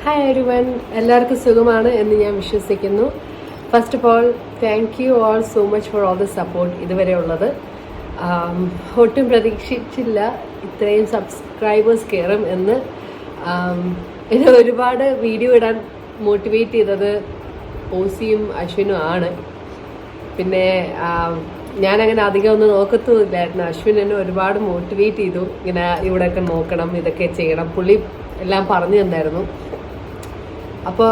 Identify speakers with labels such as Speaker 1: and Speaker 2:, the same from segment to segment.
Speaker 1: Hi everyone, എല്ലാവർക്കും സുഖമാണ് എന്ന് ഞാൻ വിശ്വസിക്കുന്നു. First of all thank you all so much for all the support ഇതുവരെ ഉള്ളത്. ഒട്ടും പ്രതീക്ഷിച്ചില്ല ഇത്രയും സബ്സ്ക്രൈബേഴ്സ് കയറും എന്ന്. എന്നെ ഒരുപാട് വീഡിയോ ഇടാൻ മോട്ടിവേറ്റ് ചെയ്തത് ഓസിയും അശ്വിനും ആണ്. പിന്നെ ഞാനങ്ങനെ അധികം ഒന്നും നോക്കത്തുമില്ലായിരുന്നു. അശ്വിൻ എന്നെ ഒരുപാട് മോട്ടിവേറ്റ് ചെയ്തു, ഇങ്ങനെ ഇവിടെയൊക്കെ നോക്കണം, ഇതൊക്കെ ചെയ്യണം. പുള്ളി എല്ലാം പറഞ്ഞു തന്നായിരുന്നു. അപ്പോൾ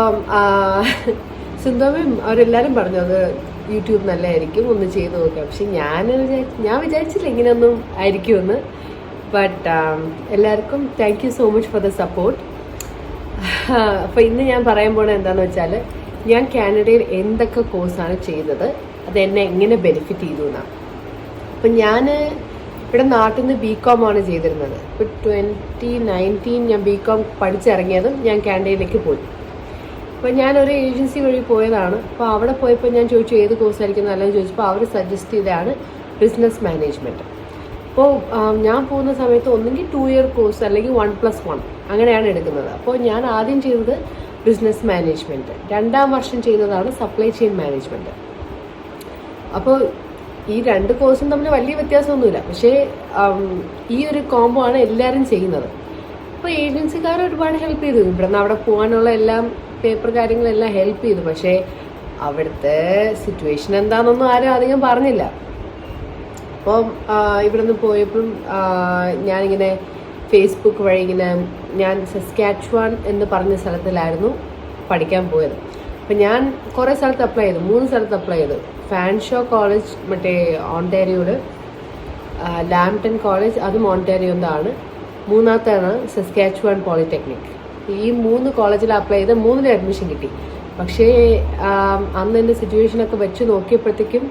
Speaker 1: സിന്ധുവയും അവരെല്ലാവരും പറഞ്ഞു അത് യൂട്യൂബ് നല്ലതായിരിക്കും, ഒന്ന് ചെയ്ത് നോക്കാം. പക്ഷെ ഞാൻ വിചാരിച്ചില്ല ഇങ്ങനെയൊന്നും ആയിരിക്കുമെന്ന്. ബട്ട് എല്ലാവർക്കും thank you so much for the support. അപ്പോൾ ഇന്ന് ഞാൻ പറയാൻ പോണത് എന്താണെന്ന് വെച്ചാൽ, ഞാൻ കാനഡയിൽ എന്തൊക്കെ കോഴ്സാണ് ചെയ്തത്, അത് എന്നെ എങ്ങനെ ബെനിഫിറ്റ് ചെയ്തു എന്നാണ്. അപ്പം ഞാൻ ഇവിടെ നാട്ടിൽ നിന്ന് BCom ആണ് ചെയ്തിരുന്നത്. ഇപ്പോൾ 2019 ഞാൻ BCom പഠിച്ചിറങ്ങിയതും ഞാൻ കാനഡയിലേക്ക് പോയി. അപ്പോൾ ഞാനൊരു ഏജൻസി വഴി പോയതാണ്. അപ്പോൾ അവിടെ പോയപ്പോൾ ഞാൻ ചോദിച്ചു ഏത് കോഴ്സായിരിക്കും നല്ലതെന്ന് ചോദിച്ചപ്പോൾ അവർ സജസ്റ്റ് ചെയ്തതാണ് ബിസിനസ് മാനേജ്മെൻറ്റ്. അപ്പോൾ ഞാൻ പോകുന്ന സമയത്ത് ഒന്നെങ്കിൽ 2 ഇയർ കോഴ്സ് അല്ലെങ്കിൽ 1+1 അങ്ങനെയാണ് എടുക്കുന്നത്. അപ്പോൾ ഞാൻ ആദ്യം ചെയ്തത് ബിസിനസ് മാനേജ്മെൻറ്റ്, 2ാം വർഷം ചെയ്തതാണ് സപ്ലൈ ചെയിൻ മാനേജ്മെൻറ്റ്. അപ്പോൾ ഈ 2 കോഴ്സും തമ്മിൽ വലിയ വ്യത്യാസമൊന്നുമില്ല. പക്ഷേ ഈ ഒരു കോംബോ ആണ് എല്ലാവരും ചെയ്യുന്നത്. അപ്പോൾ ഏജൻസിക്കാർ ഒരുപാട് ഹെൽപ്പ് ചെയ്തു. ഇവിടെ നിന്ന് അവിടെ പോകാനുള്ള എല്ലാം പേപ്പർ കാര്യങ്ങളെല്ലാം ഹെൽപ്പ് ചെയ്തു. പക്ഷേ അവിടുത്തെ സിറ്റുവേഷൻ എന്താണെന്നൊന്നും ആരും അധികം പറഞ്ഞില്ല. അപ്പം ഇവിടെ നിന്ന് പോയപ്പം ഞാനിങ്ങനെ ഫേസ്ബുക്ക് വഴി ഇങ്ങനെ ഞാൻ സസ്കാച്ചുവാൻ എന്ന് പറഞ്ഞ സ്ഥലത്തിലായിരുന്നു പഠിക്കാൻ പോയത്. അപ്പം ഞാൻ കുറേ സ്ഥലത്ത് അപ്ലൈ ചെയ്തു, 3 സ്ഥലത്ത് അപ്ലൈ ചെയ്തു. ഫാൻഷോ കോളേജ് മറ്റേ ഓൺടാരിയോയിൽ, ലാംപ്ടൺ കോളേജ് അതും ഓൺടാരിയോന്നാണ്, 3ാമത്താണ് സസ്കാച്ചുവാൻ പോളിടെക്നിക്. ഈ 3 കോളേജിൽ അപ്ലൈ ചെയ്ത് 3ലും അഡ്മിഷൻ കിട്ടി. പക്ഷേ അന്ന് എൻ്റെ സിറ്റുവേഷനൊക്കെ വെച്ച് നോക്കിയപ്പോഴത്തേക്കും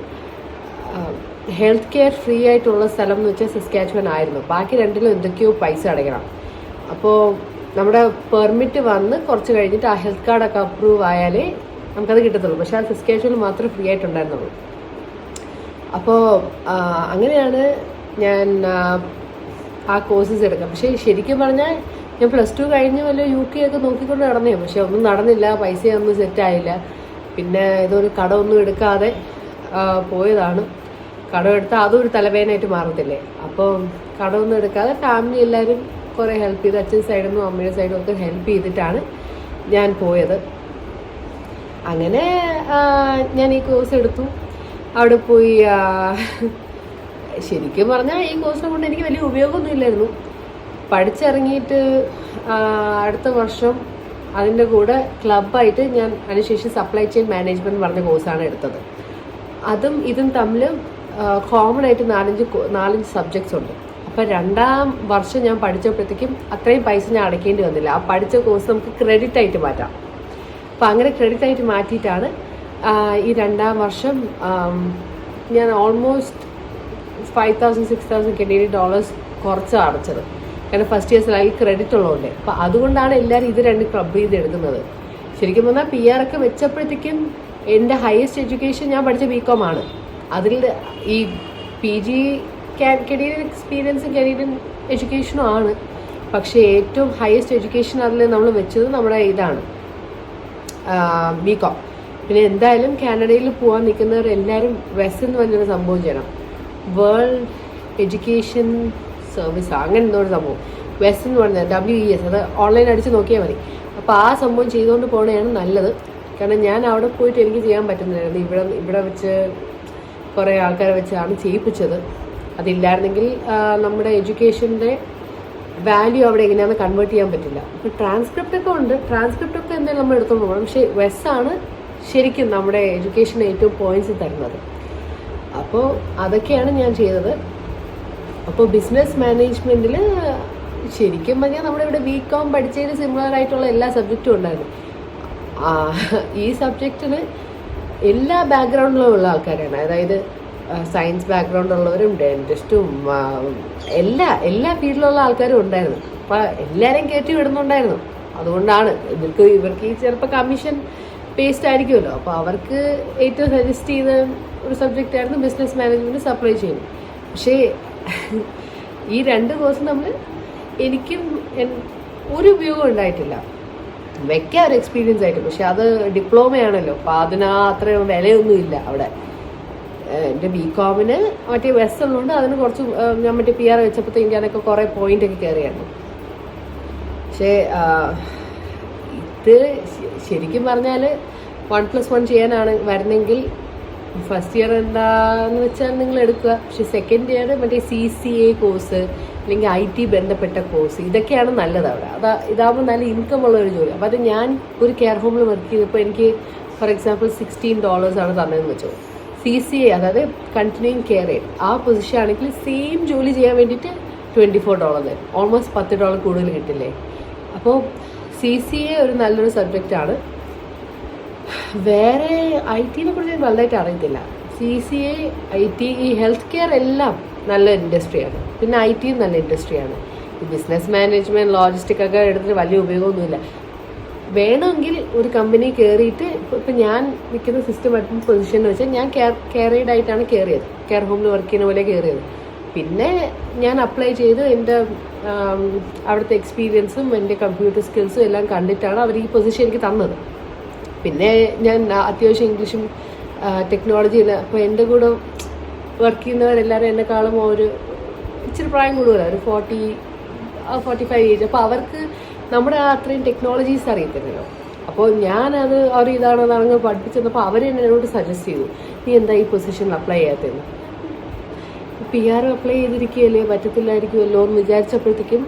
Speaker 1: ഹെൽത്ത് കെയർ ഫ്രീ ആയിട്ടുള്ള സ്ഥലം എന്ന് വെച്ചാൽ സസ്കാച്ചുവാൻ ആയിരുന്നു. ബാക്കി 2ലും എന്തൊക്കെയോ പൈസ അടയ്ക്കണം. അപ്പോൾ നമ്മുടെ പെർമിറ്റ് വന്ന് കുറച്ച് കഴിഞ്ഞിട്ട് ആ ഹെൽത്ത് കാർഡൊക്കെ അപ്രൂവ് ആയാലേ നമുക്കത് കിട്ടത്തുള്ളൂ. പക്ഷേ ആ സസ്കാച്ചുവാനിൽ മാത്രമേ ഫ്രീ ആയിട്ടുണ്ടായിരുന്നുള്ളൂ. അപ്പോൾ അങ്ങനെയാണ് ഞാൻ ആ കോഴ്സസ് എടുക്കാം. പക്ഷേ ശരിക്കും പറഞ്ഞാൽ ഞാൻ +2 കഴിഞ്ഞ് വല്ല UK ഒക്കെ നോക്കിക്കൊണ്ട് നടന്നേ. പക്ഷെ ഒന്നും നടന്നില്ല, പൈസയൊന്നും സെറ്റായില്ല. പിന്നെ ഇതൊരു കടമൊന്നും എടുക്കാതെ പോയതാണ്. കടം എടുത്താൽ അതും ഒരു തലവേദനയായിട്ട് മാറത്തില്ലേ. അപ്പോൾ കടമൊന്നും എടുക്കാതെ ഫാമിലി എല്ലാവരും കുറേ ഹെൽപ്പ് ചെയ്ത്, അച്ഛൻ സൈഡിൽ നിന്നും അമ്മയുടെ സൈഡും ഒക്കെ ഹെൽപ്പ് ചെയ്തിട്ടാണ് ഞാൻ പോയത്. അങ്ങനെ ഞാൻ ഈ കോഴ്സ് എടുത്തു. അവിടെ പോയി ശരിക്കും പറഞ്ഞാൽ ഈ കോഴ്സിനെ കൊണ്ട് എനിക്ക് വലിയ ഉപയോഗമൊന്നും ഇല്ലായിരുന്നു. പഠിച്ചിറങ്ങിയിട്ട് അടുത്ത വർഷം അതിൻ്റെ കൂടെ ക്ലബ്ബായിട്ട് ഞാൻ അതിനുശേഷം സപ്ലൈ ചെയിൻ മാനേജ്മെൻറ്റ് പറഞ്ഞ കോഴ്സാണ് എടുത്തത്. അതും ഇതും തമ്മിൽ കോമൺ ആയിട്ട് 4-5 സബ്ജക്ട്സ് ഉണ്ട്. അപ്പോൾ 2ാം വർഷം ഞാൻ പഠിച്ചപ്പോഴത്തേക്കും അത്രയും പൈസ ഞാൻ അടയ്ക്കേണ്ടി വന്നില്ല. ആ പഠിച്ച കോഴ്സ് നമുക്ക് ക്രെഡിറ്റ് ആയിട്ട് മാറ്റാം. അപ്പോൾ അങ്ങനെ ക്രെഡിറ്റ് ആയിട്ട് മാറ്റിയിട്ടാണ് ഈ 2ാം വർഷം ഞാൻ ഓൾമോസ്റ്റ് $5,000-6,000 Canadian dollars കുറച്ച് അടച്ചത്. കാരണം ഫസ്റ്റ് ഇയർ സാലറി ക്രെഡിറ്റ് ഉള്ളതുകൊണ്ട്. അപ്പോൾ അതുകൊണ്ടാണ് എല്ലാവരും ഇത് 2 ക്ലബ് ചെയ്ത് എടുക്കുന്നത്. ശരിക്കും പറഞ്ഞാൽ PR ഒക്കെ വെച്ചപ്പോഴത്തേക്കും എൻ്റെ ഹയസ്റ്റ് എഡ്യൂക്കേഷൻ ഞാൻ പഠിച്ച BCom ആണ്. അതിൽ ഈ PG കനേഡിയൻ എക്സ്പീരിയൻസും കനേഡിയൻ എഡ്യൂക്കേഷനും ആണ്. പക്ഷേ ഏറ്റവും ഹയസ്റ്റ് എഡ്യൂക്കേഷൻ അതിൽ നമ്മൾ വെച്ചത് നമ്മുടെ ഇതാണ് BCom. പിന്നെ എന്തായാലും കാനഡയിൽ പോകാൻ നിൽക്കുന്നവരെല്ലാവരും WES എന്ന് പറഞ്ഞൊരു സംഭവം ചെയ്യണം. വേൾഡ് എഡ്യൂക്കേഷൻ സർവീസ് അങ്ങനെ എന്തോ ഒരു സംഭവം, WES എന്ന് പറഞ്ഞത് WES. അത് ഓൺലൈൻ അടിച്ച് നോക്കിയാൽ മതി. അപ്പോൾ ആ സംഭവം ചെയ്തുകൊണ്ട് പോകണതാണ് നല്ലത്. കാരണം ഞാൻ അവിടെ പോയിട്ട് എനിക്ക് ചെയ്യാൻ പറ്റുന്നില്ലായിരുന്നു. ഇവിടെ വെച്ച് കുറേ ആൾക്കാരെ വെച്ചാണ് ചെയ്യിപ്പിച്ചത്. അതില്ലായിരുന്നെങ്കിൽ നമ്മുടെ എഡ്യൂക്കേഷൻ്റെ വാല്യൂ അവിടെ എങ്ങനെയാണെന്ന് കൺവേർട്ട് ചെയ്യാൻ പറ്റില്ല. ഇപ്പോൾ ട്രാൻസ്ക്രിപ്റ്റൊക്കെ ഉണ്ട്, ട്രാൻസ്ക്രിപ്റ്റൊക്കെ എന്തായാലും നമ്മൾ എടുത്തുകൊണ്ട് പോകണം. പക്ഷേ WES ആണ് ശരിക്കും നമ്മുടെ എഡ്യൂക്കേഷന് ഏറ്റവും പോയിന്റ്സ് തരുന്നത്. അപ്പോൾ അതൊക്കെയാണ് ഞാൻ ചെയ്തത്. അപ്പോൾ ബിസിനസ് മാനേജ്മെൻറ്റിൽ ശരിക്കും പറഞ്ഞാൽ നമ്മുടെ ഇവിടെ BCom പഠിച്ചതിന് സിമിലർ ആയിട്ടുള്ള എല്ലാ സബ്ജക്റ്റും ഉണ്ടായിരുന്നു. ഈ സബ്ജക്റ്റിൽ എല്ലാ ബാക്ക്ഗ്രൗണ്ടിലും ഉള്ള ആൾക്കാരാണ്. അതായത് സയൻസ് ബാക്ക്ഗ്രൗണ്ട് ഉള്ളവരും ഡെന്റിസ്റ്റും എല്ലാ ഫീൽഡിലുള്ള ആൾക്കാരും ഉണ്ടായിരുന്നു. അപ്പോൾ എല്ലാവരെയും കയറ്റി വിടുന്നുണ്ടായിരുന്നു. അതുകൊണ്ടാണ് ഇവർക്ക് ഈ ചിലപ്പോൾ കമ്മീഷൻ ബേസ്ഡ് ആയിരിക്കുമല്ലോ. അപ്പോൾ അവർക്ക് ഏറ്റവും സജസ്റ്റ് ചെയ്ത ഒരു സബ്ജക്റ്റായിരുന്നു ബിസിനസ് മാനേജ്മെൻറ്റ് സപ്ലൈ ചെയിൻ. പക്ഷേ ഈ 2 കോഴ്സും തമ്മിൽ എനിക്കും ഒരു ഉപയോഗം ഉണ്ടായിട്ടില്ല. വെക്കാം ഒരു എക്സ്പീരിയൻസ് ആയിട്ട്. പക്ഷെ അത് ഡിപ്ലോമയാണല്ലോ, അപ്പോൾ അതിന് അത്രയും വിലയൊന്നുമില്ല അവിടെ. എൻ്റെ ബികോമിന് മറ്റേ വെസ് ഉള്ളതുകൊണ്ട് അതിന് കുറച്ച് ഞാൻ മറ്റേ PR വെച്ചപ്പോഴത്തേക്ക് ഞാനൊക്കെ കുറേ പോയിൻ്റൊക്കെ കയറിയായിരുന്നു. പക്ഷേ ഇത് ശരിക്കും പറഞ്ഞാൽ 1+1 ചെയ്യാനാണ് വരുന്നെങ്കിൽ ഫസ്റ്റ് ഇയർ എന്താന്ന് വെച്ചാൽ നിങ്ങൾ എടുക്കുക. പക്ഷെ സെക്കൻഡ് ഇയർ മറ്റേ CCA കോഴ്സ് അല്ലെങ്കിൽ IT ബന്ധപ്പെട്ട കോഴ്സ് ഇതൊക്കെയാണ് നല്ലത് അവിടെ. ഇതാകുമ്പോൾ നല്ല ഇൻകം ഉള്ള ഒരു ജോലി. അപ്പോൾ അത് ഞാൻ ഒരു കെയർ ഹോമിൽ വർക്ക് ചെയ്തപ്പോൾ എനിക്ക് ഫോർ എക്സാമ്പിൾ $16 ആണ് തന്നതെന്ന് വെച്ചോ. CCA അതായത് കണ്ടിന്യൂയിങ് കെയർ എയ്ഡ് ആ പൊസിഷൻ ആണെങ്കിൽ സെയിം ജോലി ചെയ്യാൻ വേണ്ടിയിട്ട് $24 തരും. ഓൾമോസ്റ്റ് $10 കൂടുതൽ കിട്ടില്ലേ. അപ്പോൾ CCA ഒരു നല്ലൊരു സബ്ജക്റ്റാണ്. വേറെ IT കുറിച്ച് വലുതായിട്ട് അറിയത്തില്ല. CCA IT ഈ ഹെൽത്ത് കെയർ എല്ലാം നല്ല ഇൻഡസ്ട്രിയാണ്. പിന്നെ IT നല്ല ഇൻഡസ്ട്രിയാണ്. ഈ ബിസിനസ് മാനേജ്മെൻറ്റ് ലോജിസ്റ്റിക് ഒക്കെ എടുത്തിട്ട് വലിയ ഉപയോഗമൊന്നുമില്ല. വേണമെങ്കിൽ ഒരു കമ്പനി കയറിയിട്ട് ഇപ്പം ഞാൻ നിൽക്കുന്ന സിസ്റ്റം അഡ്മിൻ പൊസിഷൻ എന്ന് വെച്ചാൽ ഞാൻ കെയർ എയ്ഡ് ആയിട്ടാണ് കയറിയത്, കെയർ ഹോമിൽ വർക്ക് ചെയ്യുന്ന പോലെ കയറിയത്. പിന്നെ ഞാൻ അപ്ലൈ ചെയ്ത് എൻ്റെ അവിടുത്തെ എക്സ്പീരിയൻസും എൻ്റെ കമ്പ്യൂട്ടർ സ്കിൽസും എല്ലാം കണ്ടിട്ടാണ് അവർ ഈ പൊസിഷൻ എനിക്ക് തന്നത്. പിന്നെ ഞാൻ അത്യാവശ്യം ഇംഗ്ലീഷും ടെക്നോളജിയില്ല. അപ്പോൾ എൻ്റെ കൂടെ വർക്ക് ചെയ്യുന്നവരെല്ലാവരും എന്നെക്കാളും ഒരു ഇച്ചിരി പ്രായം കൂടുതലാണ്, ഒരു 45 ഏജ്. അപ്പോൾ അവർക്ക് നമ്മുടെ അത്രയും ടെക്നോളജീസ് അറിയത്തില്ലല്ലോ. അപ്പോൾ ഞാനത് ഇതാണോ അതങ്ങ് പഠിപ്പിച്ചപ്പോൾ അവർ എന്നോട് സജസ്റ്റ് ചെയ്തു, നീ എന്താ ഈ പൊസിഷനിൽ അപ്ലൈ ചെയ്യാത്തതെന്ന്. PR അപ്ലൈ ചെയ്തിരിക്കുകയല്ലേ, പറ്റത്തില്ലായിരിക്കുമല്ലോ എന്ന് വിചാരിച്ചപ്പോഴത്തേക്കും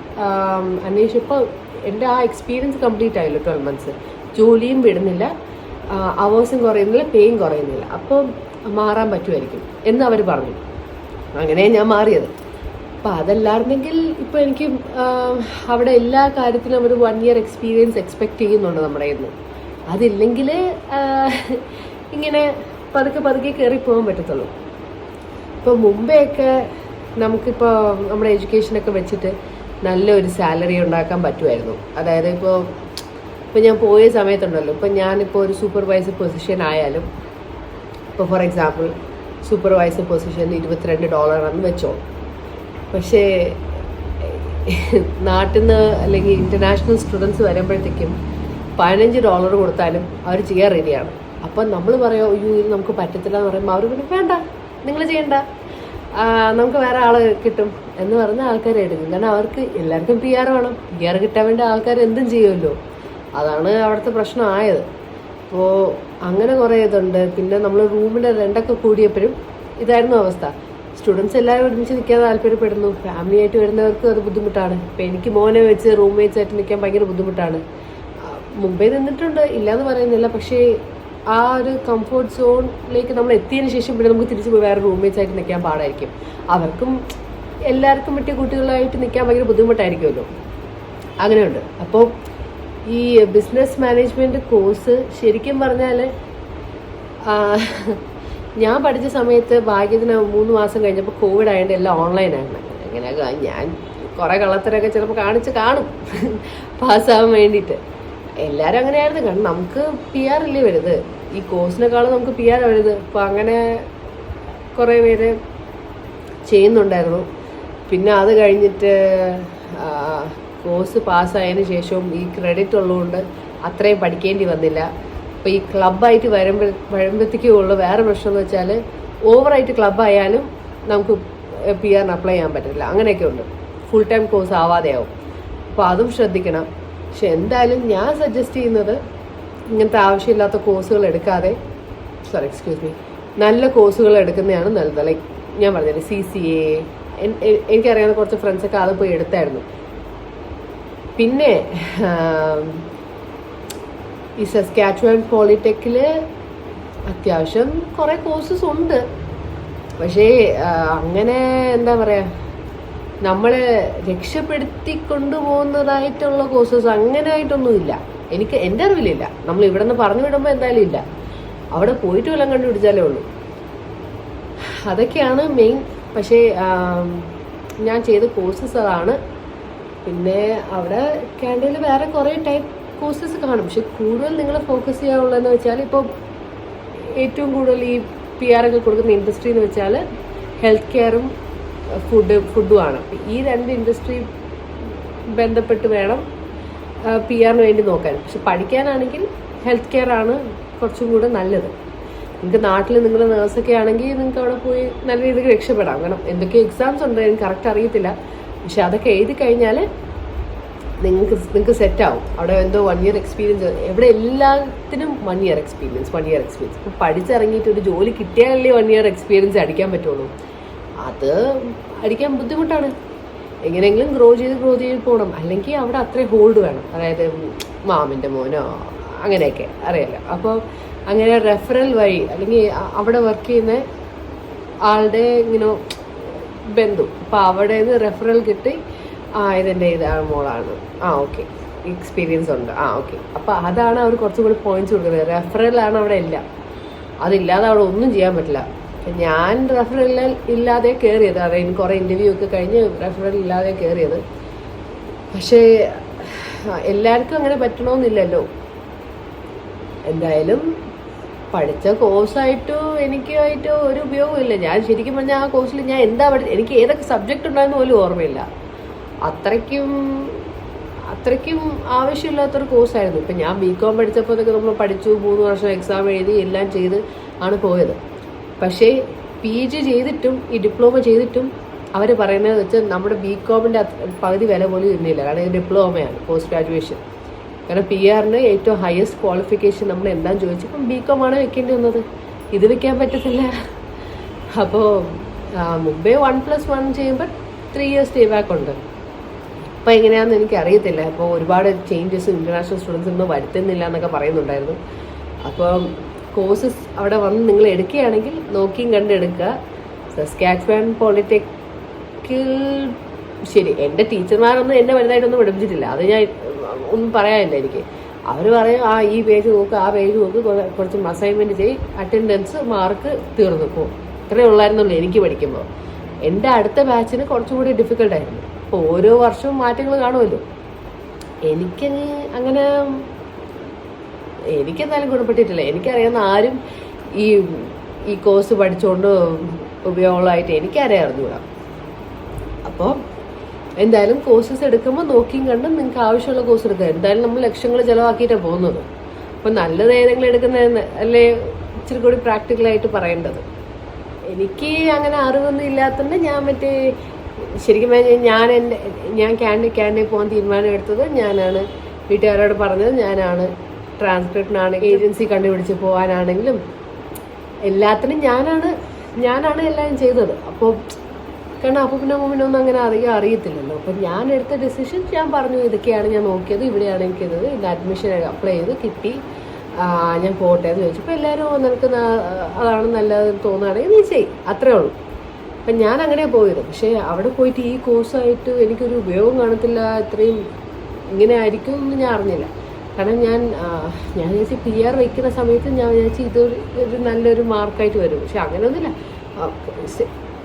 Speaker 1: അന്വേഷിച്ചപ്പോൾ എൻ്റെ ആ എക്സ്പീരിയൻസ് കംപ്ലീറ്റ് ആയല്ലോ. 12 months ജോലിയും വിടുന്നില്ല, അവേഴ്സും കുറയുന്നില്ല, പേയും കുറയുന്നില്ല. അപ്പോൾ മാറാൻ പറ്റുമായിരിക്കും എന്ന് അവർ പറഞ്ഞു. അങ്ങനെ ഞാൻ മാറിയത്. അപ്പോൾ അതല്ലായിരുന്നെങ്കിൽ ഇപ്പോൾ എനിക്ക് അവിടെ എല്ലാ കാര്യത്തിലും ഒരു 1 year എക്സ്പീരിയൻസ് എക്സ്പെക്റ്റ് ചെയ്യുന്നുണ്ട് നമ്മുടെ ഇന്ന്. അതില്ലെങ്കിൽ ഇങ്ങനെ പതുക്കെ കയറിപ്പോകാൻ പറ്റത്തുള്ളൂ. ഇപ്പോൾ മുമ്പെയൊക്കെ നമുക്കിപ്പോൾ നമ്മുടെ എഡ്യൂക്കേഷനൊക്കെ വെച്ചിട്ട് നല്ലൊരു സാലറി ഉണ്ടാക്കാൻ പറ്റുമായിരുന്നു. അതായത് ഇപ്പോൾ ഞാൻ പോയ സമയത്തുണ്ടല്ലോ, ഇപ്പോൾ ഞാനിപ്പോൾ ഒരു സൂപ്പർവൈസർ പൊസിഷൻ ആയാലും, ഇപ്പോൾ ഫോർ എക്സാമ്പിൾ സൂപ്പർവൈസർ പൊസിഷനിൽ $22 ആണെന്ന് വെച്ചോ. പക്ഷേ നാട്ടിൽ നിന്ന് അല്ലെങ്കിൽ ഇൻ്റർനാഷണൽ സ്റ്റുഡൻസ് വരുമ്പോഴത്തേക്കും $15 കൊടുത്താലും അവർ ചെയ്യാൻ റെഡിയാണ്. അപ്പം നമ്മൾ പറയാം, അയ്യോ ഇത് നമുക്ക് പറ്റത്തില്ല എന്ന് പറയുമ്പോൾ അവർ പിന്നെ വേണ്ട, നിങ്ങൾ ചെയ്യണ്ട, നമുക്ക് വേറെ ആൾ കിട്ടും എന്ന് പറഞ്ഞ ആൾക്കാരെ എടുക്കും. കാരണം അവർക്ക് എല്ലാവർക്കും PR വേണം. PR കിട്ടാൻ വേണ്ടി ആൾക്കാർ എന്തും ചെയ്യുമല്ലോ. അതാണ് അവിടുത്തെ പ്രശ്നമായത്. അപ്പോൾ അങ്ങനെ കുറേ ഇതുണ്ട്. പിന്നെ നമ്മൾ റൂമിൻ്റെ റെൻ്റൊക്കെ കൂടിയപ്പോഴും ഇതായിരുന്നു അവസ്ഥ. സ്റ്റുഡൻസ് എല്ലാവരും ഒരുമിച്ച് നിൽക്കാൻ താല്പര്യപ്പെടുന്നു. ഫാമിലി ആയിട്ട് വരുന്നവർക്ക് അത് ബുദ്ധിമുട്ടാണ്. ഇപ്പം എനിക്ക് മോനെ വെച്ച് റൂംമേറ്റ്സ് ആയിട്ട് നിൽക്കാൻ ഭയങ്കര ബുദ്ധിമുട്ടാണ്. മുമ്പേ നിന്നിട്ടുണ്ട്, ഇല്ലയെന്ന് പറയുന്നില്ല. പക്ഷേ ആ ഒരു കംഫർട്ട് സോണിലേക്ക് നമ്മൾ എത്തിയതിന് ശേഷം പിന്നെ നമുക്ക് തിരിച്ച് പോയി വേറെ റൂംമേറ്റ്സ് ആയിട്ട് നിൽക്കാൻ പാടായിരിക്കും. അവർക്കും എല്ലാവർക്കും പറ്റിയ കുട്ടികളായിട്ട് നിൽക്കാൻ ഭയങ്കര ബുദ്ധിമുട്ടായിരിക്കുമല്ലോ. അങ്ങനെയുണ്ട്. അപ്പോൾ ഈ ബിസിനസ് മാനേജ്മെൻറ്റ് കോഴ്സ് ശരിക്കും പറഞ്ഞാൽ ഞാൻ പഠിച്ച സമയത്ത് ഭാഗ്യത്തിന് 3 മാസം കഴിഞ്ഞപ്പോൾ കോവിഡ് ആയതുകൊണ്ട് എല്ലാം ഓൺലൈനാണ്. അങ്ങനെയൊക്കെ ഞാൻ കുറേ കള്ളത്തരൊക്കെ ചിലപ്പോൾ കാണിച്ച് കാണും പാസ്സാകാൻ വേണ്ടിയിട്ട്. എല്ലാവരും അങ്ങനെയായിരുന്നു. കാരണം നമുക്ക് PR അല്ലേ വരുന്നത്, ഈ കോഴ്സിനേക്കാളും നമുക്ക് PR വരുന്നത്. അപ്പോൾ അങ്ങനെ കുറേ പേര് ചെയ്യുന്നുണ്ടായിരുന്നു. പിന്നെ അത് കഴിഞ്ഞിട്ട് കോഴ്സ് പാസ്സായതിന് ശേഷവും ഈ ക്രെഡിറ്റ് ഉള്ളതുകൊണ്ട് അത്രയും പഠിക്കേണ്ടി വന്നില്ല. അപ്പോൾ ഈ ക്ലബ്ബായിട്ട് വരുമ്പോഴത്തേക്കും ഉള്ള വേറെ പ്രശ്നം എന്ന് വെച്ചാൽ ഓവറായിട്ട് ക്ലബ്ബായാലും നമുക്ക് PR അപ്ലൈ ചെയ്യാൻ പറ്റില്ല. അങ്ങനെയൊക്കെ ഉണ്ട്. ഫുൾ ടൈം കോഴ്സ് ആവാതെയാവും. അപ്പോൾ അതും ശ്രദ്ധിക്കണം. പക്ഷെ എന്തായാലും ഞാൻ സജസ്റ്റ് ചെയ്യുന്നത് ഇങ്ങനത്തെ ആവശ്യമില്ലാത്ത കോഴ്സുകൾ എടുക്കാതെ നല്ല കോഴ്സുകൾ എടുക്കുന്നതാണ് നല്ലത്. ലൈക്ക് ഞാൻ പറഞ്ഞില്ലേ CCA, എനിക്കറിയാവുന്ന കുറച്ച് ഫ്രണ്ട്സൊക്കെ അത് പോയി എടുത്തായിരുന്നു. പിന്നെ ഈ സസ്കാച്ചുവൻ പോളിടെക്കിൽ അത്യാവശ്യം കുറേ കോഴ്സസ് ഉണ്ട്. പക്ഷേ അങ്ങനെ എന്താ പറയുക, നമ്മളെ രക്ഷപ്പെടുത്തി കൊണ്ടുപോകുന്നതായിട്ടുള്ള കോഴ്സസ് അങ്ങനെ ആയിട്ടൊന്നുമില്ല. എൻ്റെ അറിവിലില്ല. നമ്മൾ ഇവിടെ നിന്ന് പറഞ്ഞു വിടുമ്പോൾ എന്തായാലും ഇല്ല. അവിടെ പോയിട്ട് വല്ലതും കണ്ടുപിടിച്ചാലേ ഉള്ളൂ. അതൊക്കെയാണ് മെയിൻ. പക്ഷേ ഞാൻ ചെയ്ത കോഴ്സസ് അതാണ്. പിന്നെ അവിടെ കാനഡയിൽ വേറെ കുറേ ടൈപ്പ് കോഴ്സസ് കാണും. പക്ഷെ കൂടുതൽ നിങ്ങൾ ഫോക്കസ് ചെയ്യാനുള്ളതെന്ന് വെച്ചാൽ ഇപ്പോൾ ഏറ്റവും കൂടുതൽ ഈ PR ഒക്കെ കൊടുക്കുന്ന ഇൻഡസ്ട്രി എന്ന് വെച്ചാൽ ഹെൽത്ത് കെയറും ഫുഡുമാണ്. ഈ 2 ഇൻഡസ്ട്രി ബന്ധപ്പെട്ട് വേണം PR വേണ്ടി നോക്കാൻ. പക്ഷെ പഠിക്കാനാണെങ്കിൽ ഹെൽത്ത് കെയർ ആണ് കുറച്ചും കൂടെ നല്ലത്. നിങ്ങൾക്ക് നാട്ടിൽ നിങ്ങൾ നേഴ്സൊക്കെ ആണെങ്കിൽ നിങ്ങൾക്ക് അവിടെ പോയി നല്ല രീതിയിൽ രക്ഷപ്പെടാം. കാരണം എന്തൊക്കെ എക്സാംസ് ഉണ്ട് എനിക്ക് കറക്റ്റ് അറിയത്തില്ല. പക്ഷെ അതൊക്കെ എഴുതി കഴിഞ്ഞാൽ നിങ്ങൾക്ക് സെറ്റാവും. അവിടെ എന്തോ 1 year എക്സ്പീരിയൻസ്, എവിടെ എല്ലാത്തിനും 1 year എക്സ്പീരിയൻസ്. ഇപ്പോൾ പഠിച്ചിറങ്ങിയിട്ട് ഒരു ജോലി കിട്ടിയാലല്ലേ 1 year എക്സ്പീരിയൻസ് അടിക്കാൻ പറ്റുള്ളൂ. അത് അടിക്കാൻ ബുദ്ധിമുട്ടാണ്. എങ്ങനെയെങ്കിലും ഗ്രോ ചെയ്ത് പോകണം. അല്ലെങ്കിൽ അവിടെ അത്രയും ഹോൾഡ് വേണം. അതായത് മാമിൻ്റെ മോനോ അങ്ങനെയൊക്കെ അറിയാലോ. അപ്പോൾ അങ്ങനെ റെഫറൽ വഴി അല്ലെങ്കിൽ അവിടെ വർക്ക് ചെയ്യുന്ന ആളുടെ ഇങ്ങനെ ബന്ധു, അപ്പോൾ അവിടെ നിന്ന് റെഫറൽ കിട്ടി, ഇതെൻ്റെ ഇതാണ് മോളാണ്, ഓക്കെ എക്സ്പീരിയൻസ് ഉണ്ട്, ഓക്കെ. അപ്പോൾ അതാണ് അവർ കുറച്ചും കൂടി പോയിന്റ്സ് കൊടുക്കുന്നത്. റെഫറലാണ് അവിടെ എല്ലാം. അതില്ലാതെ അവിടെ ഒന്നും ചെയ്യാൻ പറ്റില്ല. ഞാൻ റെഫറൽ ഇല്ലാതെ കയറിയത്, അതായത് കുറേ ഇൻ്റർവ്യൂ ഒക്കെ കഴിഞ്ഞ് റെഫറൽ ഇല്ലാതെ കയറിയത്. പക്ഷേ എല്ലാവർക്കും അങ്ങനെ പറ്റണമെന്നില്ലല്ലോ. എന്തായാലും പഠിച്ച കോഴ്സായിട്ടോ എനിക്കായിട്ടോ ഒരു ഉപയോഗമില്ല. ഞാൻ ശരിക്കും പറഞ്ഞാൽ ആ കോഴ്സിൽ ഞാൻ എന്താ എനിക്ക് ഏതൊക്കെ സബ്ജക്റ്റ് ഉണ്ടായെന്ന് പോലും ഓർമ്മയില്ല. അത്രയ്ക്കും ആവശ്യമില്ലാത്തൊരു കോഴ്സായിരുന്നു. ഇപ്പം ഞാൻ BCom പഠിച്ചപ്പോഴത്തേക്ക് നമ്മൾ പഠിച്ചു, 3 വർഷം എക്സാം എഴുതി എല്ലാം ചെയ്ത് ആണ് പോയത്. പക്ഷേ PG ചെയ്തിട്ടും ഈ ഡിപ്ലോമ ചെയ്തിട്ടും അവർ പറയുന്നത് വെച്ചാൽ നമ്മുടെ BComൻ്റെ പകുതി വില പോലും ഇരുന്നില്ല. കാരണം ഇത് ഡിപ്ലോമയാണ്, പോസ്റ്റ് ഗ്രാജുവേഷൻ. കാരണം PR-ന് ഏറ്റവും ഹയസ്റ്റ് ക്വാളിഫിക്കേഷൻ നമ്മൾ എന്താ ചോദിച്ചപ്പം BCom ആണ് വെക്കേണ്ടി വന്നത്. ഇത് വെക്കാൻ പറ്റത്തില്ല. അപ്പോൾ മുമ്പേ 1+1 ചെയ്യുമ്പോൾ 3 years സ്റ്റേ ബാക്ക് ഉണ്ട്. അപ്പോൾ എങ്ങനെയാണെന്ന് എനിക്ക് അറിയത്തില്ല. അപ്പോൾ ഒരുപാട് ചേഞ്ചസ് ഇൻ്റർനാഷണൽ സ്റ്റുഡൻസ് ഒന്നും വരുത്തുന്നില്ല എന്നൊക്കെ പറയുന്നുണ്ടായിരുന്നു. അപ്പോൾ കോഴ്സസ് അവിടെ വന്ന് നിങ്ങൾ എടുക്കുകയാണെങ്കിൽ നോക്കിയും കണ്ടെടുക്കുക. സസ്കാച്ചുവാൻ പോളിടെക്നിക്കിൽ ശരി, എൻ്റെ ടീച്ചർമാരൊന്നും എന്നെ വലുതായിട്ടൊന്നും പഠിപ്പിച്ചിട്ടില്ല. അത് ഞാൻ ഒന്നും പറയാനില്ല എനിക്ക്. അവർ പറയും ഈ പേജ് നോക്ക്, ആ പേജ് നോക്ക്, കുറച്ച് അസൈൻമെൻറ്റ് ചെയ്യും, അറ്റൻഡൻസ് മാർക്ക് തീർന്നു പോകും. ഇത്രയേ ഉള്ളായിരുന്നുള്ളൂ എനിക്ക് പഠിക്കുമ്പോൾ. എൻ്റെ അടുത്ത ബാച്ചിന് കുറച്ചും കൂടി ഡിഫിക്കൽട്ടായിരുന്നു. അപ്പോൾ ഓരോ വർഷവും മാറ്റങ്ങൾ കാണുമല്ലോ. എനിക്കെന്തായാലും ഗുണപ്പെട്ടിട്ടില്ല. എനിക്കറിയാവുന്ന ആരും ഈ കോഴ്സ് പഠിച്ചുകൊണ്ട് ഉപയോഗമുള്ളതായിട്ട് എനിക്കറിയാം അറിഞ്ഞുകൂടാ. അപ്പോൾ എന്തായാലും കോഴ്സസ് എടുക്കുമ്പോൾ നോക്കിയും കണ്ടും നിങ്ങൾക്ക് ആവശ്യമുള്ള കോഴ്സ് എടുക്കുക. എന്തായാലും നമ്മൾ ലക്ഷങ്ങൾ ചിലവാക്കിയിട്ടാണ് പോകുന്നത്. അപ്പോൾ നല്ലത് ഏതെങ്കിലും എടുക്കുന്നതെന്ന് അല്ലേ ഇച്ചിരി കൂടി പ്രാക്ടിക്കലായിട്ട് പറയേണ്ടത്. എനിക്ക് അങ്ങനെ അറിവൊന്നും ഇല്ലാത്തതുകൊണ്ട് ഞാൻ ശരിക്കും ഞാൻ ക്യാൻഡിൽ പോകാൻ തീരുമാനം എടുത്തത് ഞാനാണ്. വീട്ടുകാരോട് പറഞ്ഞത് ഞാനാണ്. ട്രാൻസ്ക്രിപ്റ്റിനാണ്, ഏജൻസി കണ്ടുപിടിച്ച് പോകാനാണെങ്കിലും എല്ലാത്തിനും ഞാനാണ് എല്ലാം ചെയ്തത്. അപ്പോൾ കാരണം അപ്പൂപ്പനൊന്നും അങ്ങനെ അധികം അറിയത്തില്ലല്ലോ. അപ്പം ഞാൻ എടുത്ത ഡിസിഷൻ ഞാൻ പറഞ്ഞു, ഇതൊക്കെയാണ് ഞാൻ നോക്കിയത്, ഇവിടെയാണ് എനിക്കിത്, ഇത് അഡ്മിഷൻ അപ്ലൈ ചെയ്ത് കിട്ടി, ഞാൻ പോട്ടെ എന്ന് ചോദിച്ചപ്പോൾ എല്ലാവരും നിനക്ക് അതാണ് നല്ലതെന്ന് തോന്നുകയാണെങ്കിൽ നീ ചെയ്യും, അത്രേ ഉള്ളൂ. അപ്പം ഞാൻ അങ്ങനെ പോയത്. പക്ഷേ അവിടെ പോയിട്ട് ഈ കോഴ്സായിട്ട് എനിക്കൊരു ഉപയോഗം കാണത്തില്ല, ഇത്രയും ഇങ്ങനെ ആയിരിക്കും എന്ന് ഞാൻ അറിഞ്ഞില്ല. കാരണം ഞാൻ വിചാരിച്ചു PR വയ്ക്കുന്ന സമയത്ത് ഞാൻ വിചാരിച്ചു ഇതൊരു നല്ലൊരു മാർക്കായിട്ട് വരും. പക്ഷെ അങ്ങനെയൊന്നുമില്ല.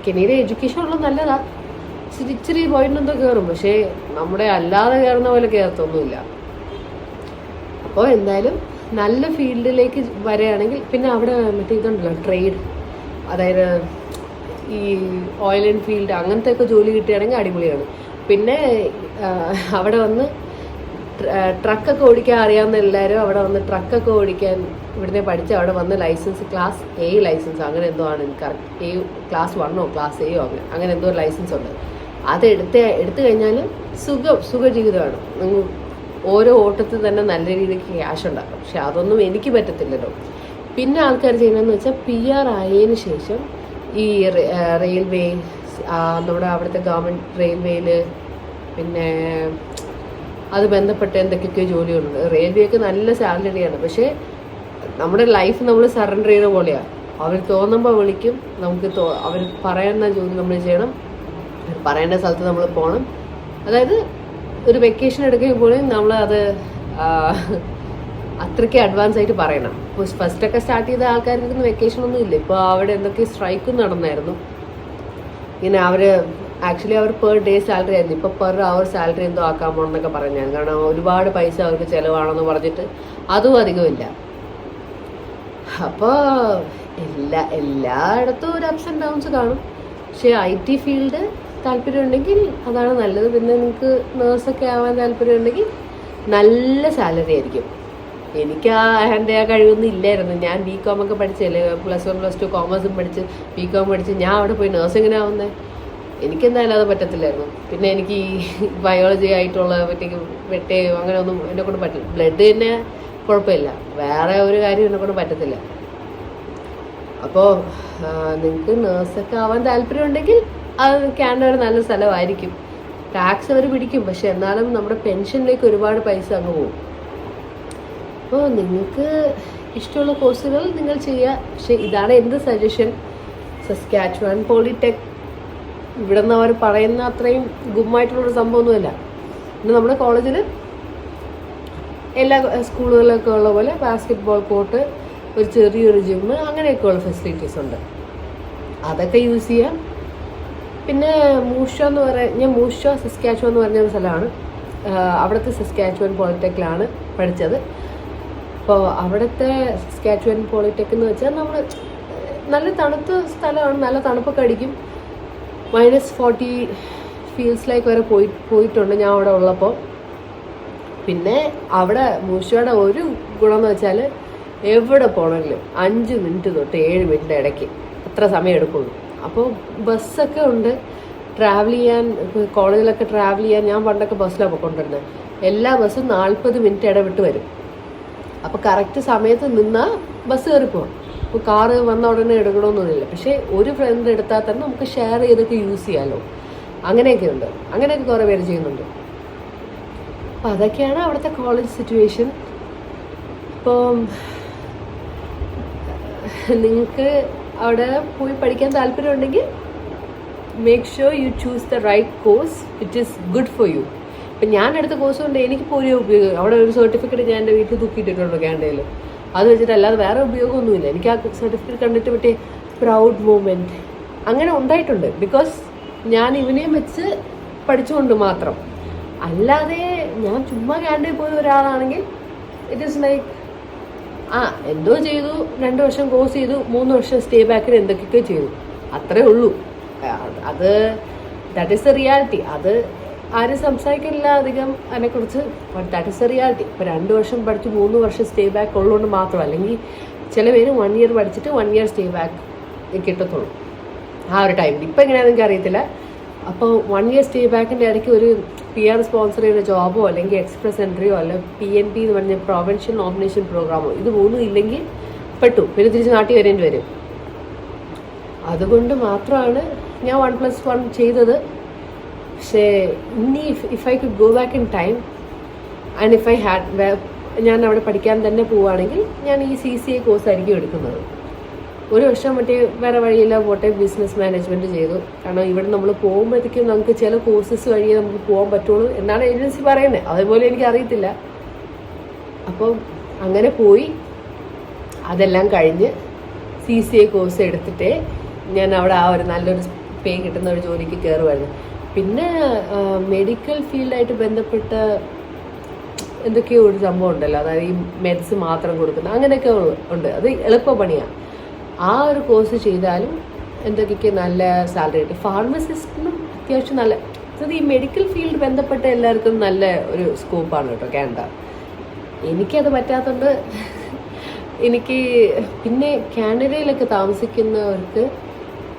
Speaker 1: കെനീയുടെ എഡ്യൂക്കേഷൻ ഉള്ളത് നല്ലതാണ്. ഇച്ചിരി പോയിന്റെന്തോ കയറും, പക്ഷേ നമ്മുടെ അല്ലാതെ കയറുന്ന പോലെ കയറത്തൊന്നുമില്ല. അപ്പോൾ എന്തായാലും നല്ല ഫീൽഡിലേക്ക് വരികയാണെങ്കിൽ പിന്നെ അവിടെ ഇതുണ്ടല്ലോ ട്രേഡ്, അതായത് ഈ ഓയിൽ ആൻഡ് ഫീൽഡ് അങ്ങനത്തെ ഒക്കെ ജോലി കിട്ടുകയാണെങ്കിൽ അടിപൊളിയാണ്. പിന്നെ അവിടെ വന്ന് ട്രക്കൊക്കെ ഓടിക്കാൻ അറിയാവുന്ന എല്ലാവരും അവിടെ വന്ന് ട്രക്കൊക്കെ ഓടിക്കാൻ ഇവിടുന്ന് പഠിച്ച് അവിടെ വന്ന് ലൈസൻസ് ക്ലാസ് A ലൈസൻസ് അങ്ങനെ എന്തോ ആണ്, എനിക്ക് കറക്റ്റ് ക്ലാസ് 1 ക്ലാസ് A അങ്ങനെ എന്തോ ഒരു ലൈസൻസ് ഉണ്ട്. അത് എടുത്തു കഴിഞ്ഞാൽ സുഖ ജീവിതമാണ്. നിങ്ങൾ ഓരോ ഓട്ടത്തിൽ തന്നെ നല്ല രീതിക്ക് ക്യാഷ് ഉണ്ടാക്കാം. പക്ഷെ അതൊന്നും എനിക്ക് പറ്റത്തില്ലല്ലോ. പിന്നെ ആൾക്കാർ ചെയ്യുന്നതെന്ന് വെച്ചാൽ PR ആയതിനു ശേഷം ഈ റെയിൽവേ, നമ്മുടെ അവിടുത്തെ ഗവൺമെൻറ് റെയിൽവേയിൽ പിന്നെ അത് ബന്ധപ്പെട്ട എന്തൊക്കെയൊക്കെയോ ജോലികളുണ്ട്. റെയിൽവേക്ക് നല്ല സാലറിയാണ്. പക്ഷേ നമ്മുടെ ലൈഫ് നമ്മൾ സറണ്ടർ ചെയ്യുന്ന പോലെയാണ്. അവർ തോന്നുമ്പോൾ വിളിക്കും, നമുക്ക് അവർ പറയുന്ന ജോലി നമ്മൾ ചെയ്യണം, പറയേണ്ട സ്ഥലത്ത് നമ്മൾ പോകണം. അതായത് ഒരു വെക്കേഷൻ എടുക്കുമ്പോഴും നമ്മളത് അത്രയ്ക്ക് അഡ്വാൻസ് ആയിട്ട് പറയണം. ഇപ്പോൾ ഫസ്റ്റൊക്കെ സ്റ്റാർട്ട് ചെയ്ത ആൾക്കാർക്ക് വെക്കേഷൻ ഒന്നും ഇല്ല. ഇപ്പോൾ അവിടെ എന്തൊക്കെ സ്ട്രൈക്കും നടന്നായിരുന്നു. ഇങ്ങനെ അവർ പെർ ഡേ സാലറി ആയിരുന്നു. ഇപ്പോൾ പെർ അവർ സാലറി എന്തോ ആക്കാൻ പോകണമെന്നൊക്കെ പറഞ്ഞാൽ, കാരണം ഒരുപാട് പൈസ അവർക്ക് ചിലവാണെന്ന് പറഞ്ഞിട്ട് അതും അധികമില്ല. അപ്പോൾ എല്ലായിടത്തും ഒരു അപ്സ് ആൻഡ് ഡൗൺസ് കാണും. പക്ഷേ IT ഫീൽഡ് താല്പര്യമുണ്ടെങ്കിൽ അതാണ് നല്ലത്. പിന്നെ നിങ്ങൾക്ക് നേഴ്സൊക്കെ ആവാൻ താല്പര്യമുണ്ടെങ്കിൽ നല്ല സാലറി ആയിരിക്കും. എനിക്ക് എൻ്റെ കഴിവൊന്നും ഇല്ലായിരുന്നു. ഞാൻ BCom ഒക്കെ പഠിച്ചല്ലേ, +1 +2 കോമേഴ്സും പഠിച്ച് BCom പഠിച്ച് ഞാൻ അവിടെ പോയി നേഴ്സിങ്ങിനാവുന്നത്. എനിക്കെന്തായാലും അത് പറ്റത്തില്ലായിരുന്നു. പിന്നെ എനിക്ക് ഈ ബയോളജി ആയിട്ടുള്ള വെട്ടയോ അങ്ങനെ ഒന്നും എന്നെ കൊണ്ട് പറ്റില്ല. ബ്ലഡ് തന്നെ കുഴപ്പമില്ല, വേറെ ഒരു കാര്യം എന്നെ കൊണ്ട് പറ്റത്തില്ല. അപ്പോൾ നിങ്ങൾക്ക് നേഴ്സൊക്കെ ആവാൻ താല്പര്യം ഉണ്ടെങ്കിൽ അത് കാനഡ ഒരു നല്ല സ്ഥലമായിരിക്കും. ടാക്സ് അവർ പിടിക്കും, പക്ഷെ എന്നാലും നമ്മുടെ പെൻഷനിലേക്ക് ഒരുപാട് പൈസ അങ്ങ് പോകും. അപ്പോൾ നിങ്ങൾക്ക് ഇഷ്ടമുള്ള കോഴ്സുകൾ നിങ്ങൾ ചെയ്യുക. പക്ഷെ ഇതാണ് എൻ്റെ സജഷൻ. സസ്കാച്ചുവാൻ പോളിടെക് ഇവിടെ നിന്ന് അവർ പറയുന്ന അത്രയും ഗുമ്മായിട്ടുള്ളൊരു സംഭവമൊന്നുമില്ല. പിന്നെ നമ്മുടെ കോളേജിൽ എല്ലാ സ്കൂളുകളിലൊക്കെ ഉള്ള പോലെ ബാസ്കറ്റ്ബോൾ കോർട്ട്, ഒരു ചെറിയൊരു ജിമ്മ്, അങ്ങനെയൊക്കെയുള്ള ഫെസിലിറ്റീസ് ഉണ്ട്. അതൊക്കെ യൂസ് ചെയ്യാം. പിന്നെ മൂഷ സസ്കാച്ചുവാൻ എന്ന് പറഞ്ഞ ഒരു സ്ഥലമാണ്. അവിടുത്തെ സസ്കാച്ചുവാൻ പോളിടെക്കിലാണ് പഠിച്ചത്. അപ്പോൾ അവിടുത്തെ സസ്കാച്ചുവാൻ പോളിടെക് എന്ന് വെച്ചാൽ നമ്മൾ നല്ല തണുത്ത സ്ഥലമാണ്, നല്ല തണുപ്പൊക്കെ അടിക്കും. -40 ഫീൽസ് ലൈക്ക് വരെ പോയിട്ടുണ്ട് ഞാൻ അവിടെ ഉള്ളപ്പോൾ. പിന്നെ അവിടെ മൂഷയുടെ ഒരു ഗുണമെന്ന് വെച്ചാൽ എവിടെ പോകണമെങ്കിലും 5 മിനിറ്റ് തൊട്ട് 7 മിനിറ്റ് ഇടയ്ക്ക് അത്ര സമയം എടുക്കുള്ളൂ. അപ്പോൾ ബസ്സൊക്കെ ഉണ്ട് ട്രാവൽ ചെയ്യാൻ. കോളേജിലൊക്കെ ട്രാവൽ ചെയ്യാൻ ഞാൻ പണ്ടൊക്കെ ബസ്സിലാണ് പോയിക്കൊണ്ടിരുന്നത്. എല്ലാ ബസ്സും 40 മിനിറ്റ് ഇടവിട്ട് വരും. അപ്പോൾ കറക്റ്റ് സമയത്ത് നിന്നാൽ ബസ് കയറി പോകാം. ഇപ്പോൾ കാറ് വന്ന ഉടനെ എടുക്കണമെന്നൊന്നുമില്ല. പക്ഷേ ഒരു ഫ്രണ്ട് എടുത്താൽ തന്നെ നമുക്ക് ഷെയർ ചെയ്തൊക്കെ യൂസ് ചെയ്യാമല്ലോ. അങ്ങനെയൊക്കെ ഉണ്ട്, അങ്ങനെയൊക്കെ കുറേ പേര് ചെയ്യുന്നുണ്ട്. അപ്പോൾ അതൊക്കെയാണ് അവിടുത്തെ കോളേജ് സിറ്റുവേഷൻ. ഇപ്പോൾ നിങ്ങൾക്ക് അവിടെ പോയി പഠിക്കാൻ താല്പര്യമുണ്ടെങ്കിൽ make sure you choose the right course which is good for you. ഇപ്പം ഞാൻ എടുത്ത കോഴ്സ് കൊണ്ട് എനിക്കിപ്പോൾ ഒരു ഉപയോഗം, അവിടെ ഒരു സർട്ടിഫിക്കറ്റ് ഞാൻ എൻ്റെ വീട്ടിൽ തൂക്കിയിട്ടിട്ടുണ്ട് കാനഡയിൽ. അത് വെച്ചിട്ട് അല്ലാതെ വേറെ ഉപയോഗമൊന്നുമില്ല. എനിക്ക് ആ സർട്ടിഫിക്കറ്റ് കണ്ടിട്ട് പറ്റിയ പ്രൗഡ് മൂമെൻറ്റ് അങ്ങനെ ഉണ്ടായിട്ടുണ്ട്. ബിക്കോസ് ഞാൻ ഇവനെയും വെച്ച് പഠിച്ചുകൊണ്ട് മാത്രം. അല്ലാതെ ഞാൻ ചുമ്മാ കാനഡയിൽ പോയ ഒരാളാണെങ്കിൽ ഇറ്റ് ഈസ് ലൈക്ക് എന്തോ ചെയ്തു, 2 വർഷം കോഴ്സ് ചെയ്തു, 3 വർഷം സ്റ്റേ ബാക്കിൽ എന്തൊക്കെയൊക്കെ ചെയ്തു, അത്രേ ഉള്ളൂ. അത് ദാറ്റ് ഈസ് എ റിയാലിറ്റി. അത് ആരും സംസാരിക്കില്ല അധികം അതിനെക്കുറിച്ച്. But that is A reality. ഇപ്പോൾ 2 വർഷം പഠിച്ച് 3 വർഷം സ്റ്റേ ബാക്ക് ഉള്ളതുകൊണ്ട് മാത്രം. അല്ലെങ്കിൽ ചില പേര് 1 ഇയർ പഠിച്ചിട്ട് 1 ഇയർ സ്റ്റേ ബാക്ക് കിട്ടത്തുള്ളൂ ആ ഒരു ടൈമിൽ. ഇപ്പം എങ്ങനെയാണെന്ന് എനിക്ക് അറിയത്തില്ല. അപ്പോൾ 1 ഇയർ സ്റ്റേ ബാക്കിൻ്റെ ഇടയ്ക്ക് ഒരു PR സ്പോൺസർ ചെയ്യുന്ന ജോബോ അല്ലെങ്കിൽ എക്സ്പ്രസ് എൻട്രിയോ അല്ല PNP എന്ന് പറഞ്ഞ പ്രൊവിൻഷ്യൽ നോമിനേഷൻ പ്രോഗ്രാമോ, ഇത് 3 ഇല്ലെങ്കിൽ പെട്ടു. പിന്നെ തിരിച്ച് നാട്ടിൽ വരേണ്ടി വരും. അതുകൊണ്ട് മാത്രമാണ് ഞാൻ 1+1 ചെയ്തത്. പക്ഷേ ഇനി if I could go back in time and if I had ഞാൻ അവിടെ പഠിക്കാൻ തന്നെ പോവുകയാണെങ്കിൽ ഞാൻ ഈ CCA കോഴ്സായിരിക്കും എടുക്കുന്നത്. 1 വർഷം മറ്റേ വേറെ വഴിയില്ല പോട്ടെ ബിസിനസ് മാനേജ്മെൻറ്റ് ചെയ്തു. കാരണം ഇവിടെ നമ്മൾ പോകുമ്പോഴത്തേക്കും നമുക്ക് ചില കോഴ്സസ് വഴിയേ നമുക്ക് പോകാൻ പറ്റുള്ളൂ എന്നാണ് ഏജൻസി പറയുന്നത്. അതേപോലെ എനിക്ക് അറിയത്തില്ല. അപ്പോൾ അങ്ങനെ പോയി അതെല്ലാം കഴിഞ്ഞ് CCA കോഴ്സ് എടുത്തിട്ടേ ഞാൻ അവിടെ ആ ഒരു നല്ലൊരു പേ കിട്ടുന്ന ഒരു ജോലിക്ക് കയറുമായിരുന്നു. പിന്നെ മെഡിക്കൽ ഫീൽഡായിട്ട് ബന്ധപ്പെട്ട എന്തൊക്കെയോ ഒരു സംഭവം ഉണ്ടല്ലോ, അതായത് ഈ മെഡിസ് മാത്രം കൊടുക്കുന്ന അങ്ങനെയൊക്കെ ഉണ്ട്. അത് എളുപ്പ പണിയാണ്. ആ ഒരു കോഴ്സ് ചെയ്താലും എന്തൊക്കെയൊക്കെ നല്ല സാലറി കിട്ടും. ഫാർമസിസ്റ്റിനും അത്യാവശ്യം നല്ല, അത് ഈ മെഡിക്കൽ ഫീൽഡ് ബന്ധപ്പെട്ട എല്ലാവർക്കും നല്ല ഒരു സ്കോപ്പാണ് കേട്ടോ കാനഡ. എനിക്കത് പറ്റാത്തതുകൊണ്ട് എനിക്ക് പിന്നെ കാനഡയിലൊക്കെ താമസിക്കുന്നവർക്ക്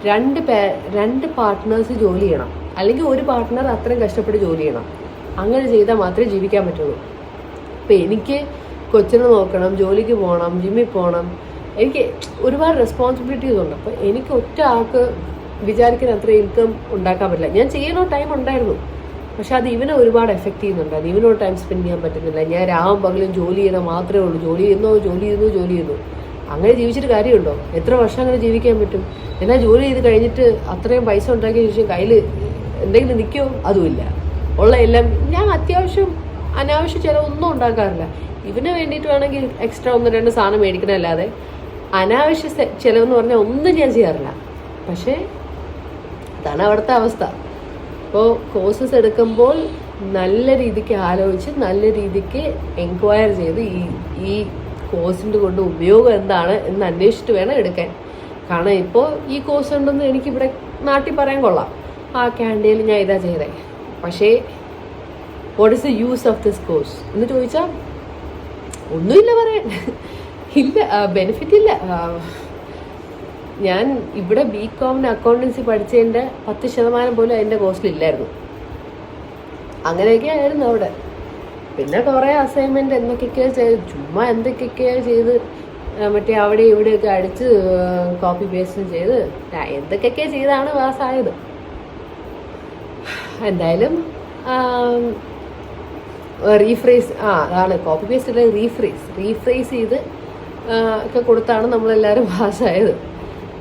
Speaker 1: 2 പാർട്ട്നേഴ്സ് ജോലി ചെയ്യണം, അല്ലെങ്കിൽ ഒരു പാർട്ട്ണർ അത്രയും കഷ്ടപ്പെട്ട് ജോലി ചെയ്യണം. അങ്ങനെ ചെയ്താൽ മാത്രമേ ജീവിക്കാൻ പറ്റുള്ളൂ. ഇപ്പം എനിക്ക് കൊച്ചിനെ നോക്കണം, ജോലിക്ക് പോകണം, ജിമ്മിൽ പോകണം, എനിക്ക് ഒരുപാട് റെസ്പോൺസിബിലിറ്റീസ് ഉണ്ട്. അപ്പോൾ എനിക്ക് ഒറ്റ ആൾക്ക് വിചാരിക്കുന്ന അത്ര ഇൻകം ഉണ്ടാക്കാൻ പറ്റില്ല. ഞാൻ ചെയ്യുന്ന ടൈം ഉണ്ടായിരുന്നു, പക്ഷെ അത് ഇവനെ ഒരുപാട് എഫക്റ്റ് ചെയ്യുന്നുണ്ട്. അത് ഇവനോട് ടൈം സ്പെൻഡ് ചെയ്യാൻ പറ്റുന്നില്ല. ഞാൻ രാവും പകലും ജോലി ചെയ്യണം മാത്രമേ ഉള്ളൂ. ജോലി ചെയ്യുന്നു. അങ്ങനെ ജീവിച്ചിട്ട് കാര്യമുണ്ടോ? എത്ര വർഷം അങ്ങനെ ജീവിക്കാൻ പറ്റും? എന്നാൽ ജോലി ചെയ്ത് കഴിഞ്ഞിട്ട് അത്രയും പൈസ ഉണ്ടാക്കിയ ശേഷം കയ്യിൽ എന്തെങ്കിലും നിൽക്കുമോ? അതുമില്ല. ഉള്ള എല്ലാം ഞാൻ അത്യാവശ്യം അനാവശ്യ ചിലവൊന്നും ഉണ്ടാക്കാറില്ല. ഇവന് വേണ്ടിയിട്ട് വേണമെങ്കിൽ എക്സ്ട്രാ 1-2 സാധനം മേടിക്കണമല്ലാതെ അനാവശ്യ ചിലവെന്ന് പറഞ്ഞാൽ ഒന്നും ഞാൻ ചെയ്യാറില്ല. പക്ഷേ അതാണ് അവിടുത്തെ അവസ്ഥ. അപ്പോൾ കോഴ്സസ് എടുക്കുമ്പോൾ നല്ല രീതിക്ക് ആലോചിച്ച് നല്ല രീതിക്ക് എൻക്വയർ ചെയ്ത് ഈ കോഴ്സിൻ്റെ കൊണ്ട് ഉപയോഗം എന്താണ് എന്ന് അന്വേഷിച്ചിട്ട് വേണം എടുക്കാൻ. കാരണം ഇപ്പോൾ ഈ കോഴ്സ് ഉണ്ടെന്ന് എനിക്കിവിടെ നാട്ടിൽ പറയാൻ കൊള്ളാം, ആ കാനഡയിൽ ഞാൻ ഇതാ ചെയ്തേ. പക്ഷേ what is the use of this course എന്ന് ചോദിച്ചാൽ ഒന്നുമില്ല പറയാൻ. ഇല്ല, ബെനിഫിറ്റ് ഇല്ല. ഞാൻ ഇവിടെ ബികോമിന് അക്കൗണ്ടൻസി പഠിച്ചതിൻ്റെ 10% പോലും അതിൻ്റെ കോഴ്സിലില്ലായിരുന്നു. അങ്ങനെയൊക്കെ ആയിരുന്നു അവിടെ. പിന്നെ കുറേ അസൈൻമെൻറ്റ് എന്തൊക്കെയൊക്കെയോ ചെയ്ത്, ചുമ്മാ എന്തൊക്കെയൊക്കെയോ ചെയ്ത്, മറ്റേ അവിടെ ഇവിടെയൊക്കെ അടിച്ച് കോപ്പി പേസ്റ്റും ചെയ്ത് എന്തൊക്കെയൊക്കെ ചെയ്താണ് പാസ്സായത്. എന്തായാലും റീഫ്രേസ്, അതാണ് കോപ്പി പേസ്റ്റ് അല്ല, റീഫ്രേസ് ചെയ്ത് ഒക്കെ കൊടുത്താണ് നമ്മളെല്ലാവരും പാസ്സായത്.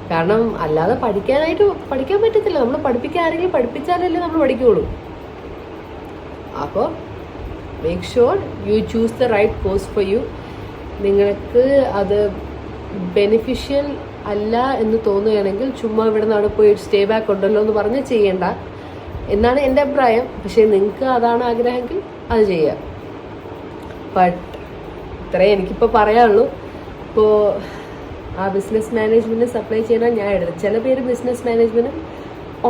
Speaker 1: കാരണം അല്ലാതെ പഠിക്കാൻ പറ്റത്തില്ല. നമ്മൾ പഠിപ്പിക്കാൻ ആരെങ്കിലും പഠിപ്പിച്ചാലല്ലേ നമ്മൾ പഠിക്കുകയുള്ളൂ. അപ്പോൾ make sure you choose the right course for you. നിങ്ങൾക്ക് അത് ബെനിഫിഷ്യൽ അല്ല എന്ന് തോന്നുകയാണെങ്കിൽ ചുമ്മാ ഇവിടെ നിന്ന് അവിടെ പോയി സ്റ്റേ ബാക്ക് ഉണ്ടല്ലോ എന്ന് പറഞ്ഞ് ചെയ്യേണ്ട എന്നാണ് എൻ്റെ അഭിപ്രായം. പക്ഷേ നിങ്ങൾക്ക് അതാണ് ആഗ്രഹമെങ്കിൽ അത് ചെയ്യാം. ബട്ട് ഇത്രയും എനിക്കിപ്പോൾ പറയാനുള്ളൂ. ഇപ്പോൾ ആ ബിസിനസ് മാനേജ്മെൻറ്റ് സപ്ലൈ ചെയ്യാൻ ഞാൻ എടുത്തത്. ചില പേര് ബിസിനസ് മാനേജ്മെൻറ്റും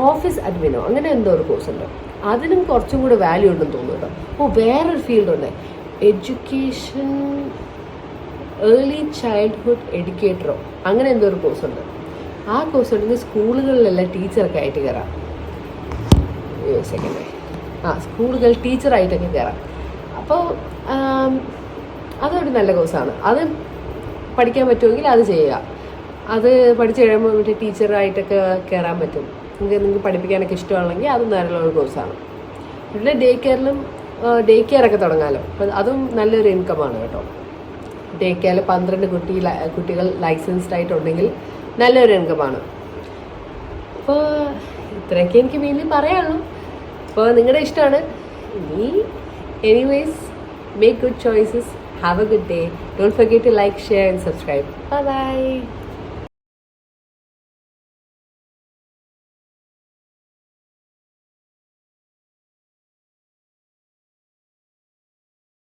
Speaker 1: ഓഫീസ് അഡ്മിനോ അങ്ങനെ എന്തോ ഒരു കോഴ്സ് ഉണ്ട്. അതിനും കുറച്ചും കൂടെ വാല്യൂ ഉണ്ടെന്ന് തോന്നുന്നു കേട്ടോ. വേറൊരു ഫീൽഡുണ്ട്, എഡ്യൂക്കേഷൻ, ഏർലി ചൈൽഡ്ഹുഡ് എഡ്യൂക്കേറ്ററോ അങ്ങനെ എന്തോ ഒരു കോഴ്സുണ്ട്. ആ കോഴ്സ് ഉണ്ടെങ്കിൽ സ്കൂളുകളിലെല്ലാം ടീച്ചറൊക്കെ ആയിട്ട് കയറാം. സ്കൂളുകൾ ടീച്ചറായിട്ടൊക്കെ കയറാം. അപ്പോൾ അതൊരു നല്ല കോഴ്സാണ്. അത് പഠിക്കാൻ പറ്റുമെങ്കിൽ അത് ചെയ്യുക. അത് പഠിച്ചു കഴിയുമ്പോൾ മറ്റേ ടീച്ചറായിട്ടൊക്കെ കയറാൻ പറ്റും. നിങ്ങൾക്ക് പഠിപ്പിക്കാനൊക്കെ ഇഷ്ടമാണെങ്കിൽ അതും നല്ലൊരു കോഴ്സാണ്. പിന്നെ ഡേ കെയറൊക്കെ തുടങ്ങാമല്ലോ. അപ്പം അതും നല്ലൊരു ഇൻകമാണ് കേട്ടോ. ഡേ കെയറിൽ 12 കുട്ടികൾ ലൈസൻസ്ഡ് ആയിട്ടുണ്ടെങ്കിൽ നല്ലൊരു ഇൻകമാണ്. അപ്പോൾ ഇത്രയൊക്കെ എനിക്ക് മെയിൻലി പറയാനുള്ളൂ. അപ്പോൾ നിങ്ങളുടെ ഇഷ്ടമാണ്. Anyways, make good choices. Have a good day. Don't forget to like, share and subscribe. Bye bye.